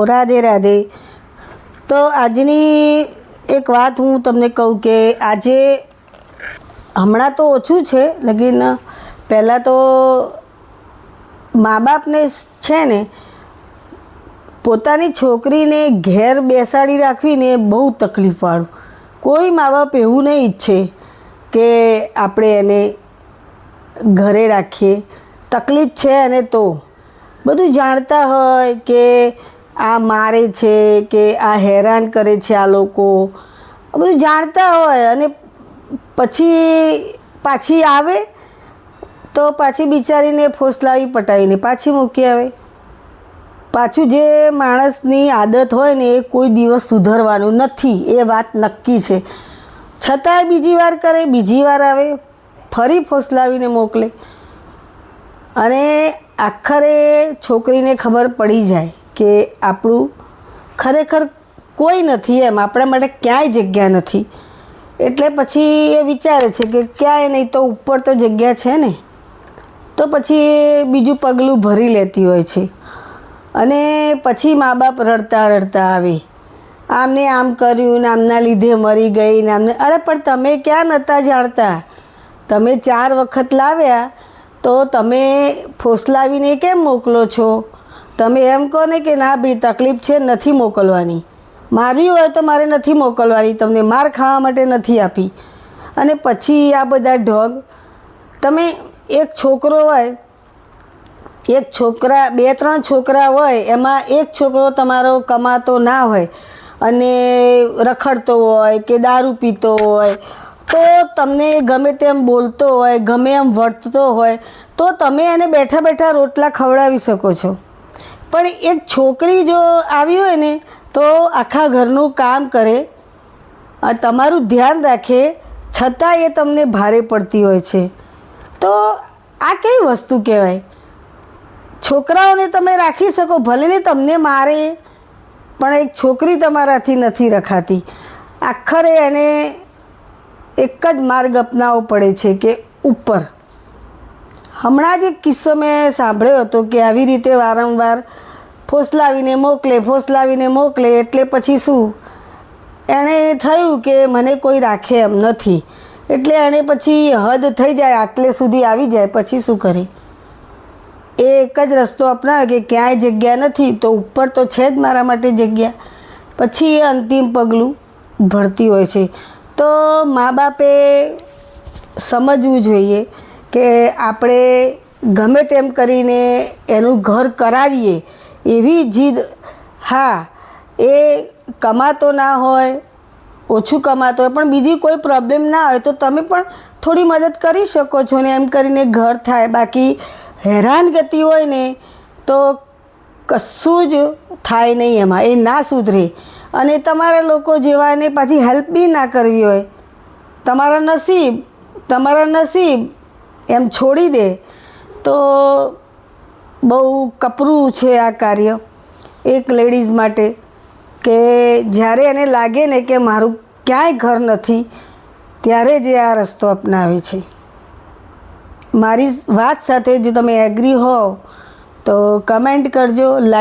રાધે રાધે। તો આજની એક વાત હું તમને કહું કે આજે હમણાં તો ઓછું છે, લેકિન પહેલાં તો મા બાપને છે ને પોતાની છોકરીને ઘેર બેસાડી રાખવીને બહુ તકલીફવાળું। કોઈ મા બાપ એવું નહીં ઈચ્છે કે આપણે એને ઘરે રાખીએ, તકલીફ છે અને તો બધું જાણતા હોય કે આ મારે છે કે આ હેરાન કરે છે, આ લોકો બધું જાણતા હોય અને પછી પાછી આવે તો પાછી બિચારીને ફોસલાવી પટાવીને પાછી મૂકી આવે। પાછું જે માણસની આદત હોય ને એ કોઈ દિવસ સુધરવાનું નથી, એ વાત નક્કી છે। છતાંય બીજી વાર કરે, બીજી વાર આવે, ફરી ફોસલાવીને મોકલે અને આખરે છોકરીને ખબર પડી જાય કે આપણું ખરેખર કોઈ નથી, એમ આપણા માટે ક્યાંય જગ્યા નથી। એટલે પછી એ વિચારે છે કે ક્યાંય નહીં તો ઉપર તો જગ્યા છે ને, તો પછી એ બીજું પગલું ભરી લેતી હોય છે અને પછી મા બાપ રડતા રડતા આવે, આમને આમ કર્યું ને આમના લીધે મરી ગઈ ને આમને। અરે પણ તમે ક્યાં નહોતા જાણતા? તમે 4 વખત લાવ્યા તો તમે ફોસલાવીને કેમ મોકલો છો? તમે એમ કહો ને કે ના ભાઈ તકલીફ છે, નથી મોકલવાની, મારવી હોય તો મારે નથી મોકલવાની, તમને માર ખાવા માટે નથી આપી। અને પછી આ બધા ઢોંગ, તમે એક છોકરો હોય, એક છોકરા 2-3 છોકરા હોય, એમાં એક છોકરો તમારો કમાતો ના હોય અને રખડતો હોય કે દારૂ પીતો હોય, તો તમને ગમે તેમ બોલતો હોય, ગમે એમ વર્તતો હોય, તો તમે એને બેઠા બેઠા રોટલા ખવડાવી શકો છો। પણ એક છોકરી જો આવી હોય ને તો આખા ઘરનું કામ કરે, તમારું ધ્યાન રાખે, છતાં એ તમને ભારે પડતી હોય છે। તો આ કઈ વસ્તુ કહેવાય? છોકરાઓને તમે રાખી શકો, ભલે ને તમને મારે, પણ એક છોકરી તમારાથી નથી રખાતી। આખરે એને એક જ માર્ગ અપનાવવો પડે છે કે ઉપર। હમણાં જ એક કિસ્સો મેં સાંભળ્યો હતો કે આવી રીતે વારંવાર ફોસલાવીને મોકલે, એટલે પછી શું એણે થયું કે મને કોઈ રાખે એમ નથી, એટલે એણે પછી હદ થઈ જાય, આટલે સુધી આવી જાય, પછી શું કરે? એ એક જ રસ્તો અપનાવે કે ક્યાંય જગ્યા નથી તો ઉપર તો છે જ મારા માટે જગ્યા, પછી એ અંતિમ પગલું ભરતી હોય છે। તો મા બાપે સમજવું જોઈએ કે આપણે ગમે તેમ કરીને એનું ઘર કરાવીએ એવી જીદ, હા એ કમાતો ના હોય, ઓછું કમાતો હોય, પણ બીજી કોઈ પ્રોબ્લેમ ના હોય તો તમે પણ થોડી મદદ કરી શકો છો ને, એમ કરીને ઘર થાય। બાકી હેરાનગતિ હોય ને તો કશું જ થાય નહીં, એમાં એ ના સુધરે અને તમારા લોકો જેવાને પાછી હેલ્પ બી ના કરવી હોય, તમારા નસીબ એમ છોડી દે તો બહુ કપરું છે આ કાર્ય એક લેડીઝ માટે, કે જ્યારે એને લાગે ને કે મારું ક્યાંય ઘર નથી, ત્યારે જ આ રસ્તો અપનાવે છે। મારી વાત સાથે જો તમે એગ્રી હો તો કમેન્ટ કરજો, લાઈક